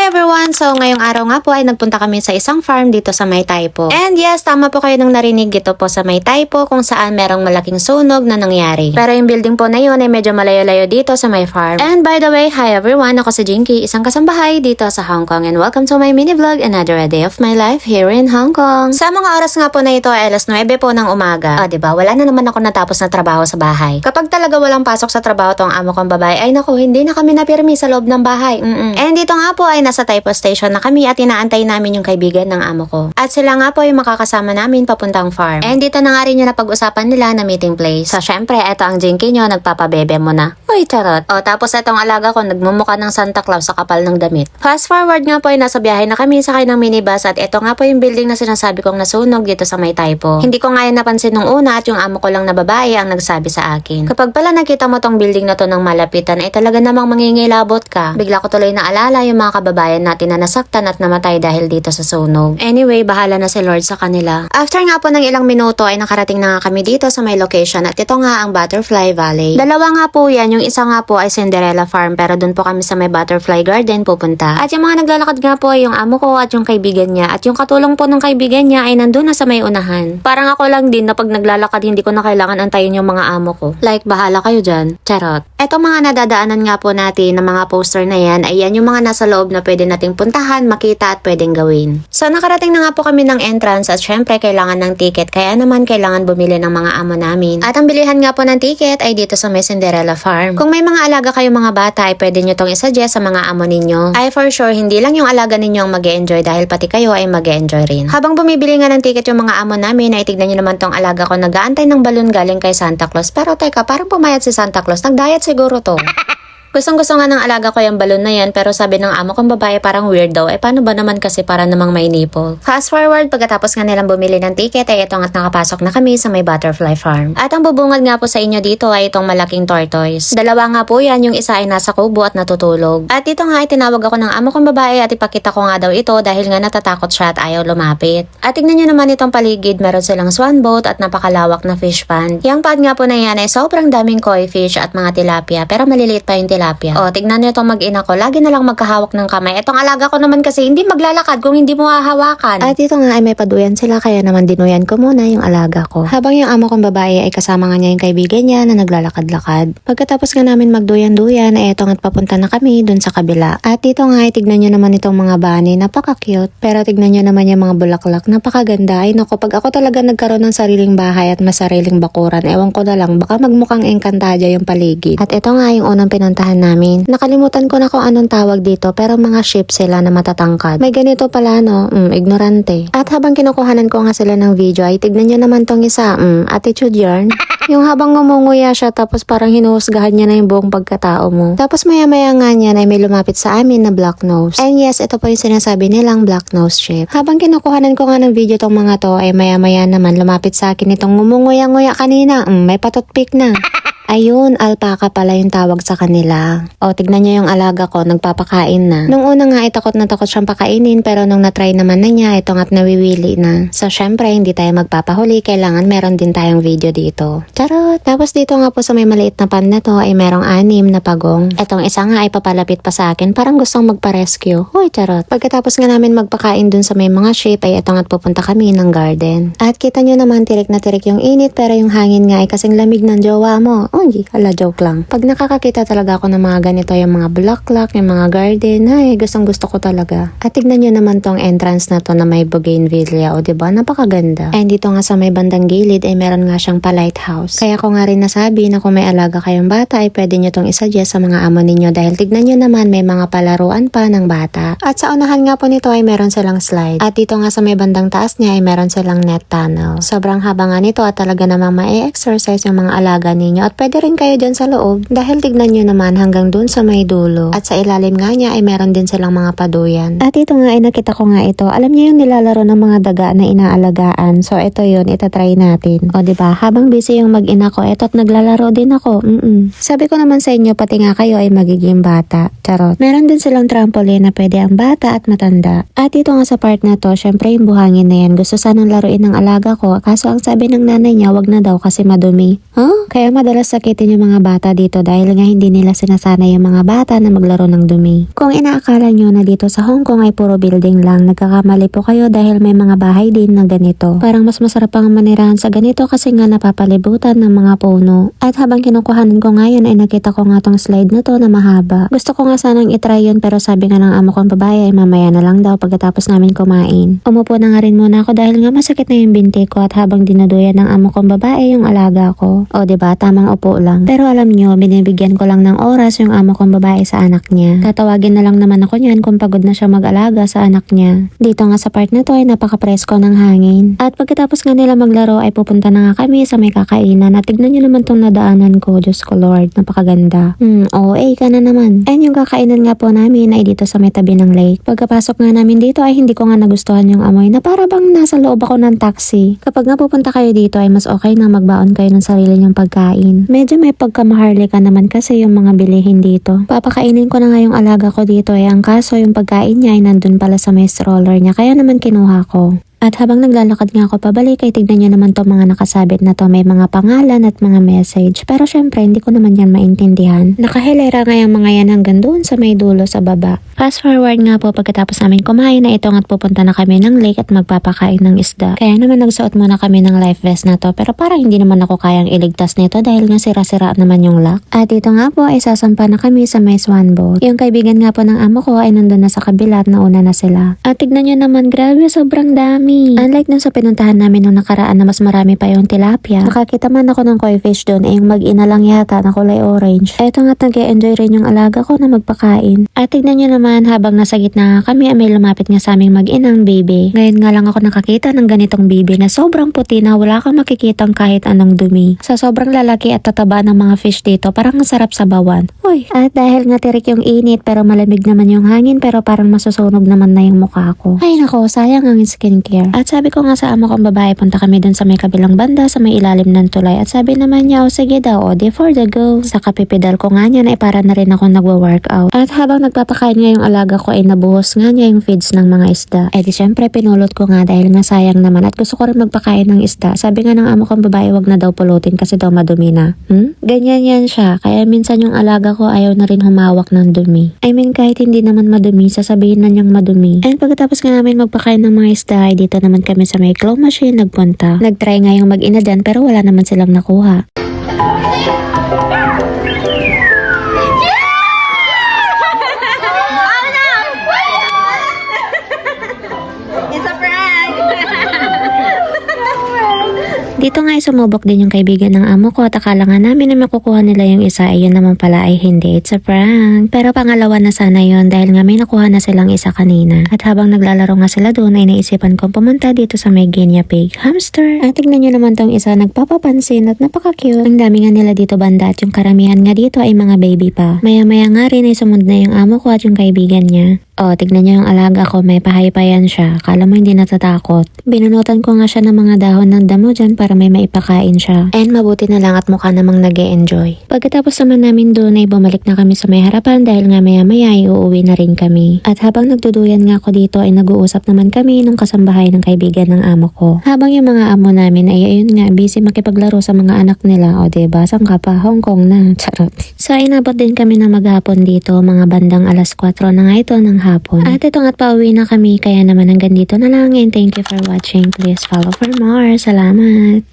Hi everyone! So ngayong araw nga po ay nagpunta kami sa isang farm dito sa May Taypo. And yes, tama po kayo nung narinig dito po sa May Taypo kung saan merong malaking sunog na nangyari. Pero yung building po na yun ay medyo malayo-layo dito sa May Farm. And by the way, hi everyone! Ako si Jinky, isang kasambahay dito sa Hong Kong and welcome to my mini vlog, another day of my life here in Hong Kong. Sa mga oras nga po na ito ay alas 9 po ng umaga. O diba, wala na naman ako natapos na trabaho sa bahay. Kapag talaga walang pasok sa trabaho tong amo kong babae, ay naku, hindi na kami napirmi sa loob ng bahay. And dito nga po ay nasa Taypo Station na kami at inaantay namin yung kaibigan ng amo ko. At sila nga po yung makakasama namin papuntang farm. And dito na nga rin yung napag-usapan nila na meeting place. So syempre, eto ang Jinky nyo, nagpapabebe mo na. Uy, charot. O tapos etong alaga ko, nagmumukha ng Santa Claus sa kapal ng damit. Fast forward nga po ay nasa biyahe na kami, sakay ng minibus at eto nga po yung building na sinasabi kong nasunog dito sa May Taypo. Hindi ko nga yan napansin nung una at yung amo ko lang na babae ang nagsabi sa akin. Kapag pala nakita mo tong building na to ng malapitan ay talaga namang mangingilabot ka. Bigla ko tuloy na alala yung mga kababayan natin na nasaktan at namatay dahil dito sa sunog. Anyway, bahala na si Lord sa kanila. After nga po ng ilang minuto ay nakarating na nga kami dito sa may location at ito nga ang Butterfly Valley. Dalawa nga po yan, yung isa nga po ay Cinderella Farm pero dun po kami sa may Butterfly Garden pupunta. At yung mga naglalakad nga po ay yung amo ko at yung kaibigan niya at yung katulong po ng kaibigan niya ay nandun na sa may unahan. Parang ako lang din na pag naglalakad hindi ko na kailangan antayin yung mga amo ko. Like, bahala kayo dyan. Charot. Etong mga nadadaanan nga po natin ng mga poster na yan ay yan yung mga nasa loob na pwede nating puntahan, makita at pwedeng gawin. So nakarating na nga po kami ng entrance at syempre kailangan ng ticket kaya naman kailangan bumili ng mga amo namin. At ang bilihan nga po ng ticket ay dito sa may Cinderella Farm. Kung may mga alaga kayong mga bata ay pwede nyo tong isuggest sa mga amo ninyo. Ay for sure hindi lang yung alaga ninyo ang mag-e-enjoy dahil pati kayo ay mag-e-enjoy rin. Habang bumibili nga ng ticket yung mga amo namin ay tignan nyo naman tong alaga ko nag-aantay ng balon galing kay Santa Claus. Pero teka, parang pumayat si Santa Claus. Nag-diet siguro to. Gustong-gusto nga ng alaga ko yung balon na yan pero sabi ng amo kong babae parang weird daw. Paano ba naman kasi para namang may nipple? Fast forward, pagkatapos nga nilang bumili ng ticket ay itong at nakapasok na kami sa may Butterfly Farm. At ang bubungad nga po sa inyo dito ay itong malaking tortoise. Dalawa nga po yan, yung isa ay nasa kubo at natutulog. At dito nga ay tinawag ako ng amo kong babae at ipakita ko nga daw ito dahil nga natatakot siya at ayaw lumapit. At tignan nyo naman itong paligid, meron silang swan boat at napakalawak na fish pond. Yung pond nga po na yan ay sobrang daming koi fish at mga tilapia pero maliliit pa yung tilapia. O, tignan nyo itong mag-ina ko. Lagi na lang magkahawak ng kamay. Itong alaga ko naman kasi hindi maglalakad kung hindi mo hahawakan. At dito nga ay may paduyan sila kaya naman dinuyan ko muna yung alaga ko. Habang yung amo kong babae ay kasama nga niya yung kaibigan niya na naglalakad-lakad. Pagkatapos nga namin magduyan-duyan ay etong at papunta na kami dun sa kabila. At dito nga ay tignan nyo naman itong mga bunny. Napaka-cute. Pero tignan nyo naman yung mga bulaklak. Napakaganda. Ay naku, pag ako talaga nagkaroon ng sariling bahay at masariling bakuran, ewan ko na lang, baka magmukhang Encantadia yung paligid. At ito nga yung unang pinuntahan namin. Nakalimutan ko na kung anong tawag dito pero mga sheep sila na matatangkad. May ganito pala no, ignorante. At habang kinukuhanan ko nga sila ng video ay tignan nyo naman tong isa, attitude yarn. Yung habang ngumunguya siya tapos parang hinuhusgahan niya na yung buong pagkatao mo. Tapos maya-maya nga niya ay may lumapit sa amin na black nose. And yes, ito po yung sinasabi nilang black nose sheep. Habang kinukuhanan ko nga ng video tong mga to ay maya-maya naman lumapit sa akin itong ngumunguya-nguya kanina. May patutpik na. Ayun, alpaca pala yung tawag sa kanila. O, tignan niyo yung alaga ko, nagpapakain na. Nung una nga ay takot na takot siyang pakainin pero nung natry naman na niya, ito nga't nawiwili na. So, syempre, hindi tayo magpapahuli, kailangan meron din tayong video dito. Charot! Tapos dito nga po sa may maliit na pan na to ay merong 6 na pagong. Etong isa nga ay papalapit pa sa akin, parang gustong magpa-rescue. Hoy, charot! Pagkatapos nga namin magpakain dun sa may mga sheep ay ito nga't pupunta kami ng garden. At kita nyo naman tirik na tirik yung init pero yung hangin nga ay kasing lamig ng jowa mo. Uy, ala joke lang. Pag nakakakita talaga ako ng mga ganito, yung mga bulaklak, yung mga garden, ay gustong gusto ko talaga. At tignan nyo naman tong entrance na to na may bougainvillea, o diba? Napakaganda. And dito nga sa may bandang gilid ay meron nga siyang pa-lighthouse. Kaya ko nga rin nasabi na kung may alaga kayong bata ay pwede nyo tong isuggest sa mga amo ninyo dahil tignan nyo naman may mga palaruan pa ng bata. At sa unahan nga po nito ay meron silang slide. At dito nga sa may bandang taas niya ay meron silang net tunnel. Sobrang haba nga nito at talaga namang ma-exercise yung mga alaga ninyo at pwede rin kayo dyan sa loob dahil tignan nyo naman hanggang dun sa may dulo. At sa ilalim nga niya ay meron din silang mga paduyan. At ito nga ay nakita ko nga ito. Alam niyo yung nilalaro ng mga daga na inaalagaan. So ito yun, itatry natin. O diba, habang busy yung mag-ina ko, eto't naglalaro din ako. Sabi ko naman sa inyo, pati nga kayo ay magiging bata. Charot. Meron din silang trampoline na pwede ang bata at matanda. At ito nga sa part na to, syempre yung buhangin na yan. Gusto sanang laruin ng alaga ko. Kaso ang sabi ng nanay niya, wag na daw kasi madumi. Huh? Kaya madalas sakitin yung mga bata dito dahil nga hindi nila sinasanay yung mga bata na maglaro ng dumi. Kung inaakala nyo na dito sa Hong Kong ay puro building lang, nagkakamali po kayo dahil may mga bahay din na ganito. Parang mas masarap pang manirahan sa ganito kasi nga napapalibutan ng mga puno. At habang kinukuhanan ko ngayon ay nakita ko nga tong slide na to na mahaba. Gusto ko nga sanang itry yun pero sabi nga ng amo kong babae ay mamaya na lang daw pagkatapos namin kumain. Umupo na nga rin muna ako dahil nga masakit na yung binti ko at habang dinuduyan ng amo kong babae yung alaga ko. O diba, tamang upo lang. Pero alam nyo, binibigyan ko lang ng oras yung amo kong babae sa anak niya. Tatawagin na lang naman ako niyan kung pagod na siya mag-alaga sa anak niya. Dito nga sa part na to ay napaka-presko ng hangin. At pagkatapos nga nila maglaro ay pupunta na nga kami sa may kakainan. At tignan nyo naman tong nadaanan ko. Diyos ko Lord, napakaganda. OA ka na naman. And yung kakainan nga po namin ay dito sa may tabi ng lake. Pagkapasok nga namin dito ay hindi ko nga nagustuhan yung amoy na para bang nasa loob ako ng taxi. Kapag nga pupunta kayo dito ay mas okay na magbaon kayo ng sarili nyong pagkain. Medyo may pagkamaharlika naman kasi yung mga bilihin dito. Papakainin ko na nga yung alaga ko dito ay ang kaso yung pagkain niya ay nandun pala sa may stroller niya kaya naman kinuha ko. At habang naglalakad nga ako pabalik ay tignan nyo naman to mga nakasabit na to, may mga pangalan at mga message. Pero syempre hindi ko naman yan maintindihan. Nakahilera nga yung mga yan hanggang doon sa may dulo sa baba. Fast forward nga po pagkatapos namin kumain na ito at pupunta na kami ng lake at magpapakain ng isda. Kaya naman nagsuot muna kami ng life vest na to pero parang hindi naman ako kayang iligtas nito dahil nga sira-sira naman yung lock. At dito nga po ay sasampa na kami sa may swan boat. Yung kaibigan nga po ng amo ko ay nandun na sa kabila at nauna na sila. At tignan nyo naman, grabe, sobrang dami. Unlike nung sa pinuntahan namin nung nakaraan na mas marami pa yung tilapia, nakakita man ako ng koi fish doon ay yung mag-ina lang yata na kulay orange. Eto nga't nag-e-enjoy rin yung alaga ko na magpakain. At tignan nyo naman habang nasa gitna kami ay may lumapit nga sa aming mag-inang baby. Ngayon nga lang ako nakakita ng ganitong baby na sobrang puti na wala kang makikitang kahit anong dumi. Sa sobrang lalaki at tataba ng mga fish dito parang ang sarap sa bawan. Uy, at dahil nga tirik yung init pero malamig naman yung hangin pero parang masusunog naman na yung mukha ko. Ay nako, sayang ang skincare. At sabi ko nga sa amo kong babae, punta kami dun sa may kabilang banda sa may ilalim ng tulay. At sabi naman niya, sige daw, di for the go. Sa kapipidal ko nga niyan ay para na rin ako nagwa-workout. At habang nagpapakain nga yung alaga ko ay nabuhos nga niya yung feeds ng mga isda. Eh di syempre pinulot ko nga dahil nga sayang naman at gusto ko rin magpakain ng isda. Sabi nga ng amo kong babae, wag na daw pulutin kasi daw madumi na. Ganyan yan siya. Kaya minsan yung alaga ko ayaw na rin humawak ng dumi. I mean kahit hindi naman madumi, sasabihin na niyang madumi. And pagkatapos nga namin magpakain ng mga isda ay dito naman kami sa may claw machine nagpunta. Nagtry nga yung mag-ina dyan pero wala naman silang nakuha. Dito nga ay sumubok din yung kaibigan ng amo ko at akala nga namin na makukuha nila yung isa ay yun naman pala ay hindi, it's a prank. Pero pangalawa na sana yun dahil nga may nakuha na silang isa kanina. At habang naglalaro nga sila doon ay naisipan kong pumunta dito sa may guinea pig hamster. At tignan nyo naman tong isa nagpapapansin at napaka-cute. Ang dami nga nila dito banda at yung karamihan nga dito ay mga baby pa. Maya-maya nga rin ay sumunod na yung amo ko at yung kaibigan niya. O, tignan nyo yung alaga ko, may pahaypayan siya. Kala mo hindi natatakot. Binunutan ko nga siya ng mga dahon ng damo dyan para may maipakain siya. And mabuti na lang at mukha namang nag-e-enjoy. Pagkatapos naman namin doon ay bumalik na kami sa may harapan dahil nga maya-maya ay uuwi na rin kami. At habang nagduduyan nga ako dito ay nag-uusap naman kami nung kasambahay ng kaibigan ng amo ko. Habang yung mga amo namin ay ayun nga busy makipaglaro sa mga anak nila. O diba, saan ka pa? Hong Kong na. Charot. So inabot din kami ng maghapon dito, mga bandang alas 4 na nga ito ng hapon. At ito nga't pauwi na kami kaya naman hanggang dito na lang and thank you for watching. Please follow for more. Salamat!